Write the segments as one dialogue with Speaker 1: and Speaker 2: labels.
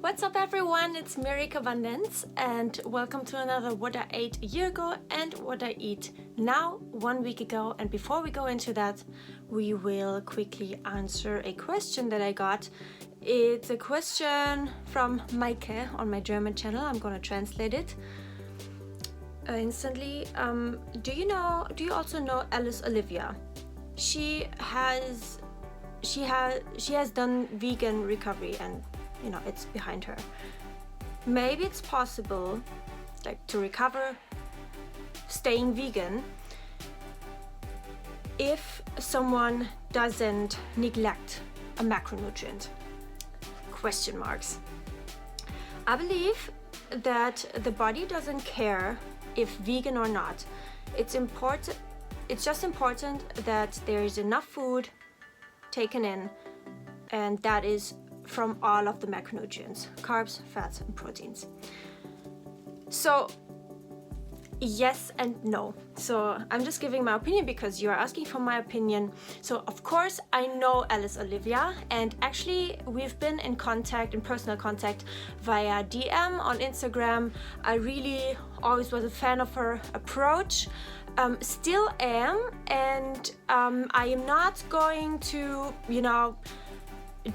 Speaker 1: What's up everyone, it's Mary Abundance and welcome to another What I Ate a year ago and What I Eat now 1 week ago. And before we go into that, we will quickly answer a question that I got. It's a question from Maike on my German channel. I'm gonna translate it instantly. Do you also know Alice Olivia? She has done vegan recovery and it's behind her. Maybe it's possible to recover staying vegan if someone doesn't neglect a macronutrient. Question marks. I believe that the body doesn't care if vegan or not. It's just important that there is enough food taken in, and that is from all of the macronutrients, carbs, fats, and proteins. So yes and no. So I'm just giving my opinion because you are asking for my opinion. So of course I know Alice Olivia, and actually we've been in personal contact via DM on Instagram. I really always was a fan of her approach. Still am, and I am not going to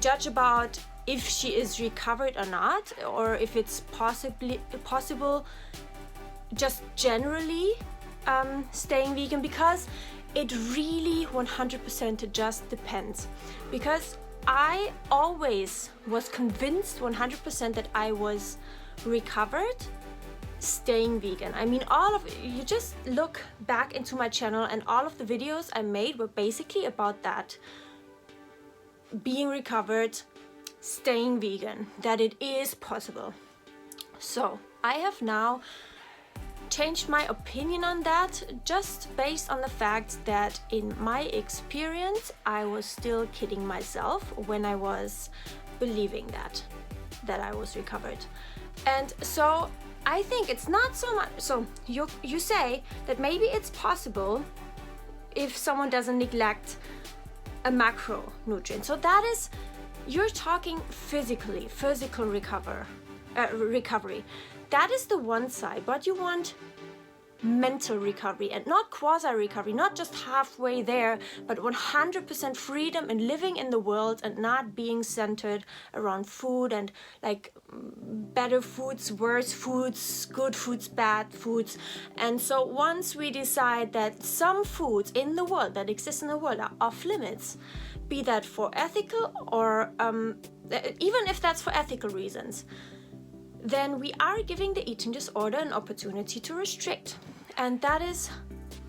Speaker 1: judge about if she is recovered or not, or if it's possible just generally staying vegan, because it really 100% just depends. Because I always was convinced 100% that I was recovered staying vegan. I mean, you just look back into my channel and all of the videos I made were basically about that. Being recovered, staying vegan, that it is possible. So I have now changed my opinion on that, just based on the fact that in my experience I was still kidding myself when I was believing that I was recovered. And so I think it's not so much. So you say that maybe it's possible if someone doesn't neglect a macronutrient. So that is, you're talking physical recovery. That is the one side, but you want mental recovery and not quasi recovery, not just halfway there, but 100% freedom in living in the world and not being centered around food and better foods, worse foods, good foods, bad foods. And so once we decide that some foods in the world that exist in the world are off limits, be that for ethical or even if that's for ethical reasons, then we are giving the eating disorder an opportunity to restrict. And that is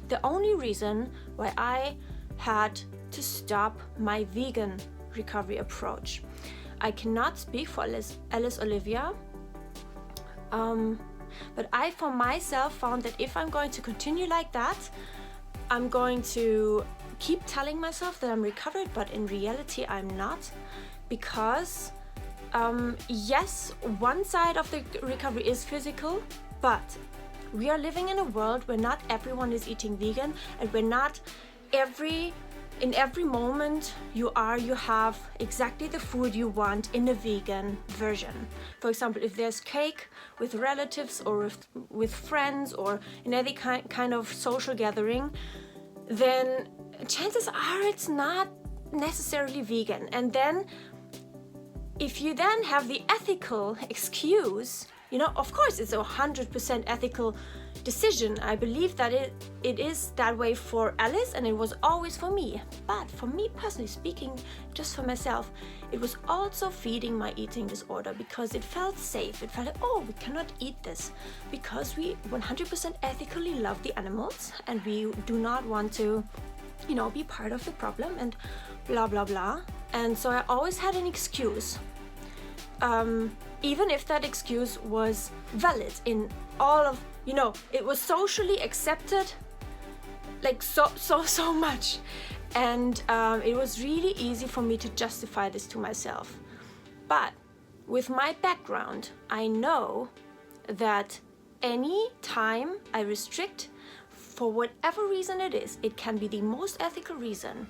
Speaker 1: the only reason why I had to stop my vegan recovery approach. I cannot speak for Alice Olivia, but I for myself found that if I'm going to continue like that, I'm going to keep telling myself that I'm recovered, but in reality I'm not, because yes, one side of the recovery is physical, but we are living in a world where not everyone is eating vegan, and where not in every moment you have exactly the food you want in a vegan version. For example, if there's cake with relatives or with friends or in any kind of social gathering, then chances are it's not necessarily vegan. And then if you then have the ethical excuse, of course it's a 100% ethical decision. I believe that it is that way for Alice, and it was always for me. But for me personally speaking, just for myself, it was also feeding my eating disorder, because it felt safe. It felt like, oh, we cannot eat this because we 100% ethically love the animals and we do not want to be part of the problem and blah blah blah. And so I always had an excuse, even if that excuse was valid in all of, it was socially accepted so much, and it was really easy for me to justify this to myself. But with my background, I know that any time I restrict, for whatever reason it is, it can be the most ethical reason,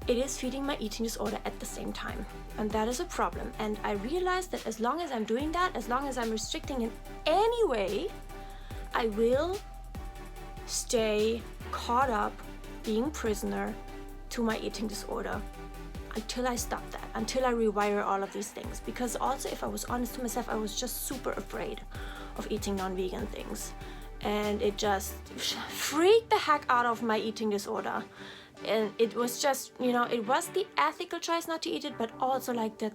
Speaker 1: it is feeding my eating disorder at the same time. And that is a problem. And I realized that as long as I'm doing that, as long as I'm restricting in any way, I will stay caught up being prisoner to my eating disorder until I stop that, until I rewire all of these things. Because also, if I was honest to myself, I was just super afraid of eating non-vegan things. And it just freaked the heck out of my eating disorder. And it was just, you know, it was the ethical choice not to eat it, but also like that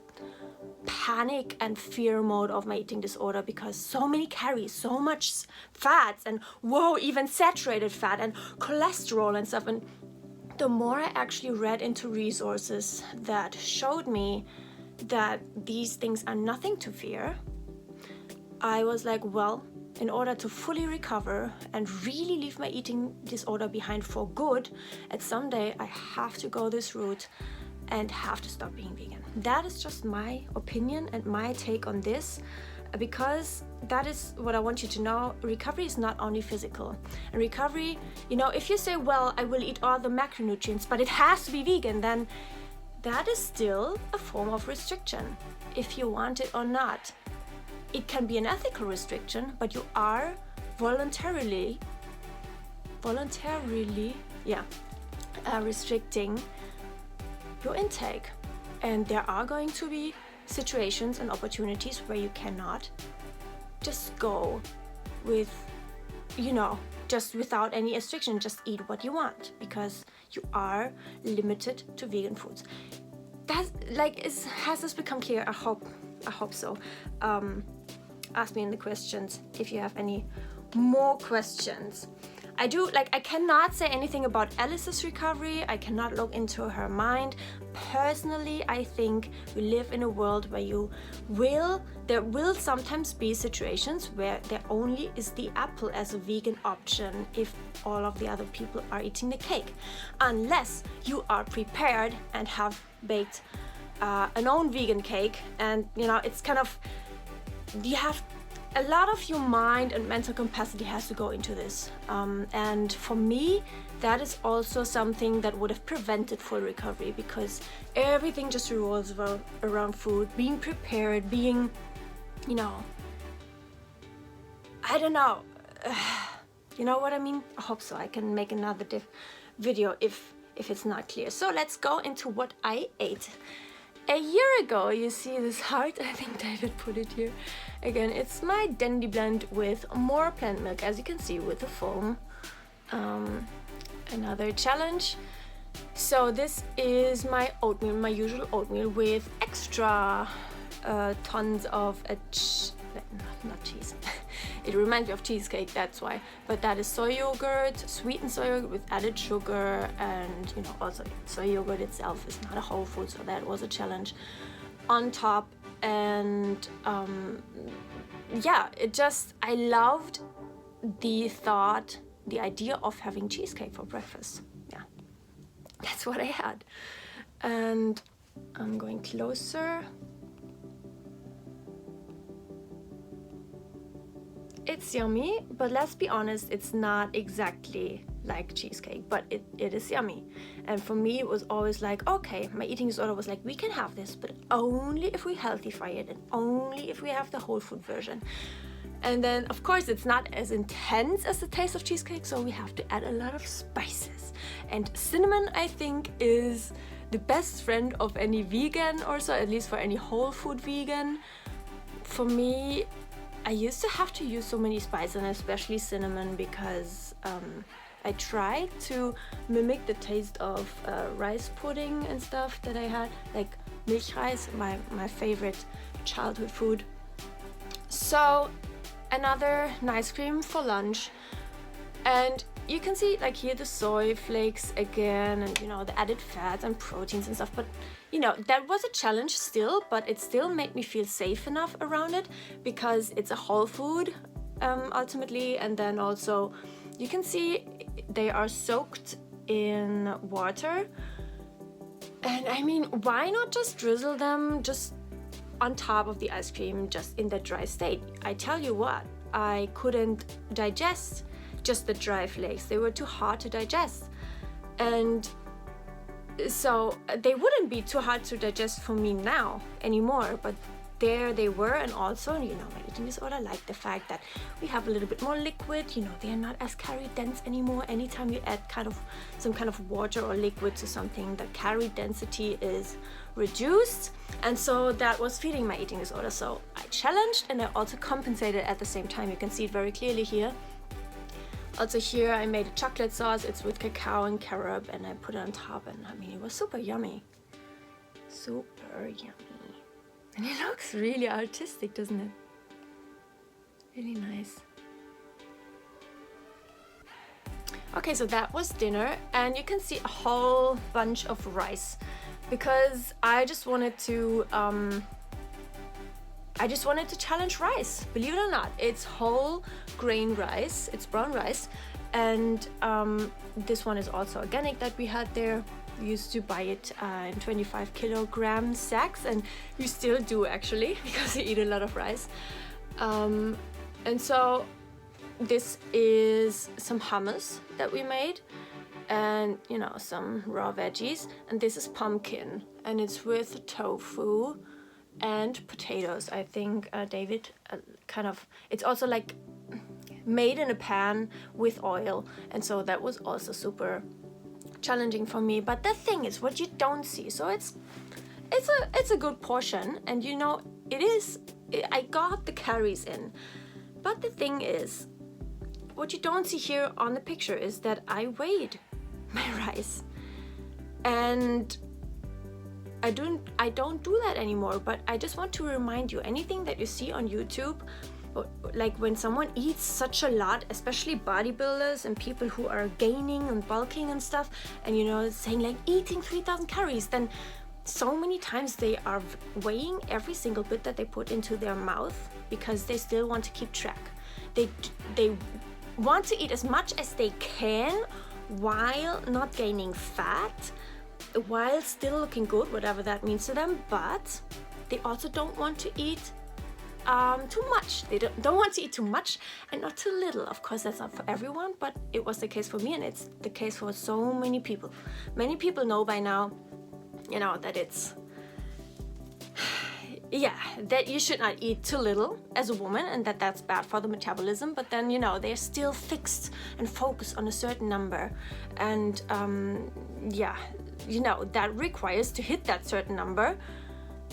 Speaker 1: panic and fear mode of my eating disorder, because so many calories, so much fats, and whoa, even saturated fat and cholesterol and stuff. And the more I actually read into resources that showed me that these things are nothing to fear, I was like, well, in order to fully recover and really leave my eating disorder behind for good, at some day I have to go this route and have to stop being vegan. That is just my opinion and my take on this, because that is what I want you to know. Recovery is not only physical. And recovery, you know, if you say, well, I will eat all the macronutrients, but it has to be vegan, then that is still a form of restriction, if you want it or not. It can be an ethical restriction, but you are voluntarily, restricting your intake. And there are going to be situations and opportunities where you cannot just go with, you know, just without any restriction, just eat what you want, because you are limited to vegan foods. That's like, has this become clear? I hope so. Ask me in the questions if you have any more questions. I cannot say anything about Alice's recovery. I cannot look into her mind. Personally, I think we live in a world where there will sometimes be situations where there only is the apple as a vegan option if all of the other people are eating the cake. Unless you are prepared and have baked an own vegan cake, and you know, it's kind of, you have a lot of your mind and mental capacity has to go into this, and for me that is also something that would have prevented full recovery, because everything just revolves around food, being prepared, being, you know, I don't know, you know what I mean? I hope so. I can make another video if it's not clear. So let's go into what I ate a year ago. You see this heart? I think David put it here. Again, it's my Dandy blend with more plant milk, as you can see, with the foam. Another challenge. So this is my oatmeal, my usual oatmeal with extra tons of not cheese. It reminds me of cheesecake, that's why. But that is soy yogurt, sweetened soy yogurt with added sugar, and you know, also soy yogurt itself is not a whole food, so that was a challenge on top. And yeah, I loved the thought, the idea of having cheesecake for breakfast. Yeah, that's what I had. And I'm going closer. It's yummy, but let's be honest, it's not exactly like cheesecake, but it is yummy. And for me, it was always like, okay, my eating disorder was like, we can have this, but only if we healthify it and only if we have the whole food version. And then, of course, it's not as intense as the taste of cheesecake, so we have to add a lot of spices. And cinnamon, I think, is the best friend of any vegan, or so, at least for any whole food vegan. For me, I used to have to use so many spices, and especially cinnamon, because I tried to mimic the taste of rice pudding and stuff that I had, like milchreis, my favorite childhood food. So another nice cream for lunch, and you can see like here the soy flakes again, and you know, the added fats and proteins and stuff. But you know, that was a challenge still, but it still made me feel safe enough around it, because it's a whole food ultimately. And then also you can see they are soaked in water, and I mean, why not just drizzle them just on top of the ice cream, just in that dry state? I tell you what, I couldn't digest just the dry flakes. They were too hard to digest. And so they wouldn't be too hard to digest for me now anymore, but there they were. And also, you know, my eating disorder, like the fact that we have a little bit more liquid, you know, they're not as calorie dense anymore. Anytime you add kind of some kind of water or liquid to something, the calorie density is reduced. And so that was feeding my eating disorder. So I challenged and I also compensated at the same time. You can see it very clearly here. Also here I made a chocolate sauce. It's with cacao and carob, and I put it on top, and I mean, it was super yummy. Super yummy. And it looks really artistic, doesn't it? Really nice. Okay, so that was dinner, and you can see a whole bunch of rice, because I just wanted to challenge rice. Believe it or not, it's whole grain rice, it's brown rice, and this one is also organic that we had there. We used to buy it in 25 kilogram sacks, and we still do actually, because we eat a lot of rice. And so this is some hummus that we made, and you know, some raw veggies, and this is pumpkin, and it's with tofu and potatoes. I think David it's also like made in a pan with oil, and so that was also super challenging for me. But the thing is, what you don't see, so it's a good portion, and you know, I got the calories in. But the thing is, what you don't see here on the picture is that I weighed my rice, and I don't do that anymore. But I just want to remind you, anything that you see on YouTube, like when someone eats such a lot, especially bodybuilders and people who are gaining and bulking and stuff, and you know, saying like eating 3,000 calories, then so many times they are weighing every single bit that they put into their mouth, because they still want to keep track. They want to eat as much as they can while not gaining fat, while still looking good, whatever that means to them. But they also don't want to eat too much. They don't want to eat too much and not too little. Of course, that's not for everyone, but it was the case for me, and it's the case for so many people. Many people know by now, you know, that it's that you should not eat too little as a woman, and that's bad for the metabolism. But then, you know, they're still fixed and focused on a certain number, and you know, that requires to hit that certain number.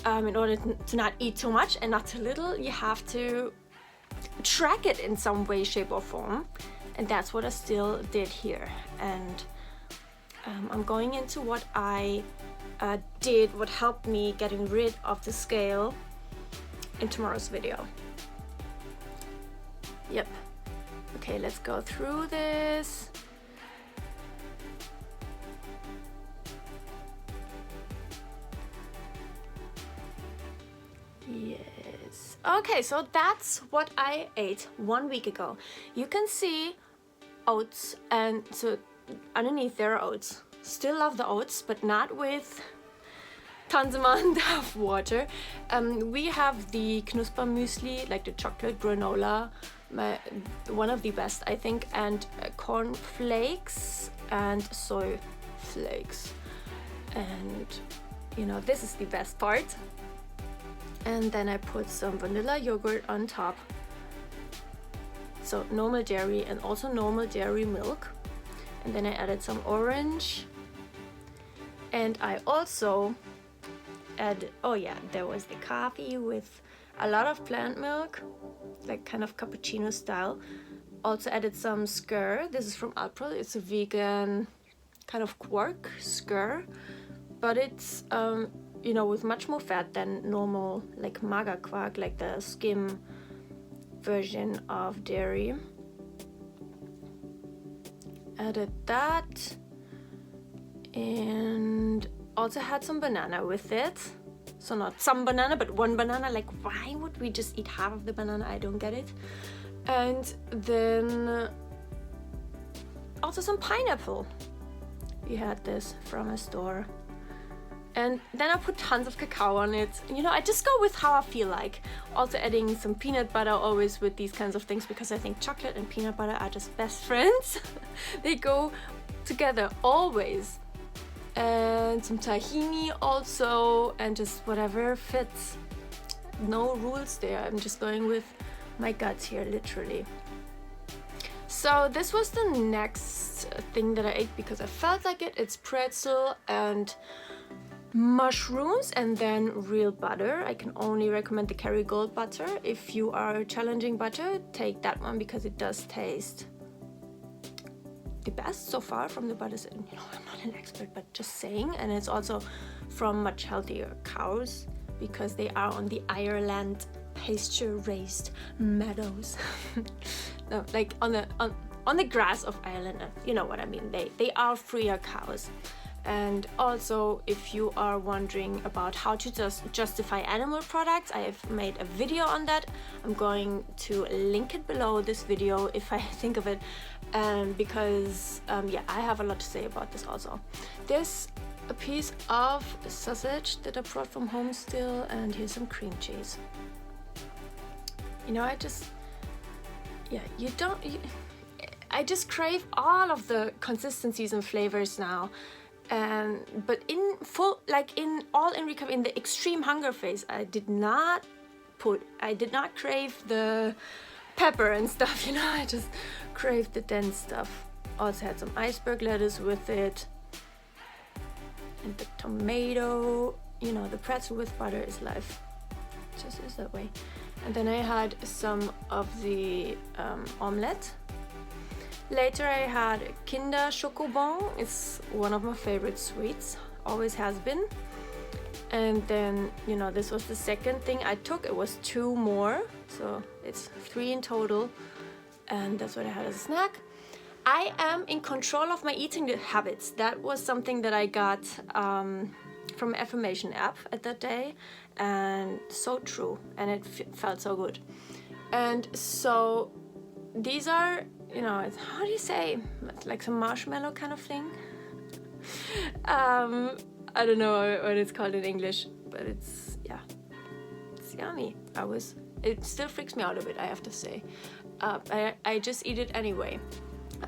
Speaker 1: In order to not eat too much and not too little, you have to track it in some way, shape or form, and that's what I still did here. And I'm going into what I did, what helped me getting rid of the scale, in tomorrow's video. Yep. Okay, let's go through this. Yes. Okay, so that's what I ate 1 week ago. You can see oats, and so underneath there are oats. Still love the oats, but not with tons amount of water. We have the Knusper muesli, like the chocolate granola, one of the best, I think, and corn flakes and soy flakes. And you know, this is the best part. And then I put some vanilla yogurt on top. So normal dairy and also normal dairy milk. And then I added some orange. And I also added, oh yeah, there was the coffee with a lot of plant milk, like kind of cappuccino style. Also added some skyr. This is from appraoch. It's a vegan kind of quark skyr, but it's you know, with much more fat than normal, like mager quark, like the skim version of dairy. Added that, and also had some banana with it. So not some banana, but one banana. Like, why would we just eat half of the banana? I don't get it. And then also some pineapple. We had this from a store. And then I put tons of cacao on it. You know, I just go with how I feel like. Also adding some peanut butter always with these kinds of things, because I think chocolate and peanut butter are just best friends. They go together always. And and some tahini also, and just whatever fits. No rules there. I'm just going with my guts here, literally. So this was the next thing that I ate because I felt like it. It's pretzel and mushrooms and then real butter. I can only recommend the Kerrygold butter. If you are challenging butter, take that one because it does taste the best so far from the butters. And you know, I'm not an expert, but just saying. And it's also from much healthier cows because they are on the Ireland pasture-raised meadows. No, like on the grass of Ireland. You know what I mean. They are freer cows. And also, if you are wondering about how to just justify animal products, I have made a video on that. I'm going to link it below this video if I think of it, because yeah, I have a lot to say about this also. There's a piece of sausage that I brought from home still, and here's some cream cheese. You know, I just crave all of the consistencies and flavors now. But in the extreme hunger phase, I did not crave the pepper and stuff, you know, I just craved the dense stuff. Also had some iceberg lettuce with it. And the tomato, you know, the pretzel with butter is life. It just is that way. And then I had some of the omelette. Later I had Kinder Schokobon. It's one of my favorite sweets, always has been. And then, you know, this was the second thing I took. It was 2 more, so it's 3 in total. And that's what I had as a snack. I am in control of my eating habits. That was something that I got from an affirmation app at that day. And so true, and it felt so good. And so these are, you know, how do you say, like some marshmallow kind of thing. I don't know what it's called in English, but it's, yeah, it's yummy. It still freaks me out a bit, I have to say. I just eat it anyway.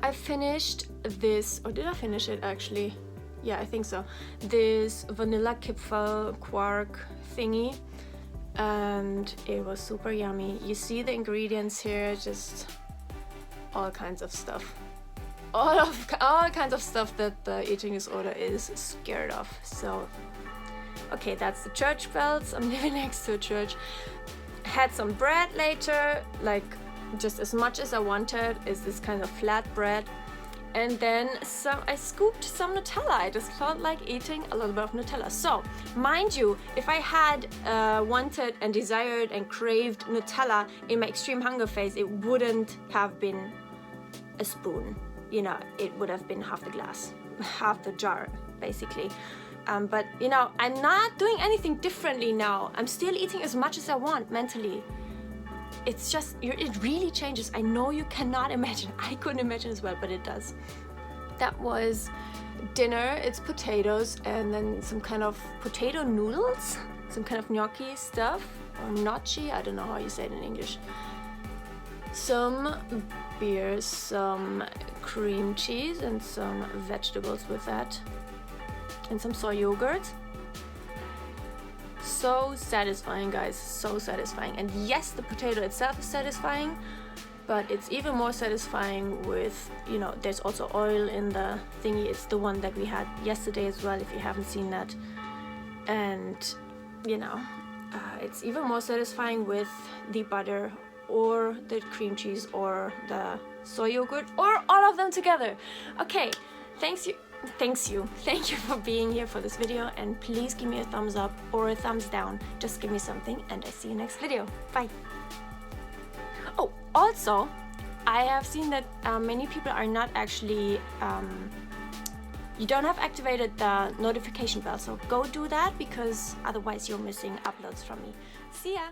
Speaker 1: I finished this, or did I finish it actually? Yeah, I think so. This vanilla Kipfel quark thingy, and it was super yummy. You see the ingredients here, just all kinds of stuff. All kinds of stuff that the eating disorder is scared of. So, okay, that's the church bells. I'm living next to a church. Had some bread later, like just as much as I wanted. Is this kind of flat bread. And then I scooped some Nutella. I just felt like eating a little bit of Nutella. So, mind you, if I had wanted and desired and craved Nutella in my extreme hunger phase, it wouldn't have been a spoon. You know, it would have been half the glass, half the jar, basically. But, you know, I'm not doing anything differently now. I'm still eating as much as I want mentally. It's just, it really changes. I know you cannot imagine. I couldn't imagine as well, but it does. That was dinner. It's potatoes and then some kind of potato noodles, some kind of gnocchi stuff, or gnocchi, I don't know how you say it in English. Some beer, some cream cheese and some vegetables with that, and some soy yogurt. So satisfying, guys, so satisfying. And yes, the potato itself is satisfying, but it's even more satisfying with, you know, there's also oil in the thingy. It's the one that we had yesterday as well, if you haven't seen that. And, you know, it's even more satisfying with the butter or the cream cheese or the soy yogurt or all of them together. Okay, thank you for being here for this video, and please give me a thumbs up or a thumbs down. Just give me something, and I see you next video. Bye. Oh, also, I have seen that many people are not actually you don't have activated the notification bell, so go do that, because otherwise you're missing uploads from me. See ya.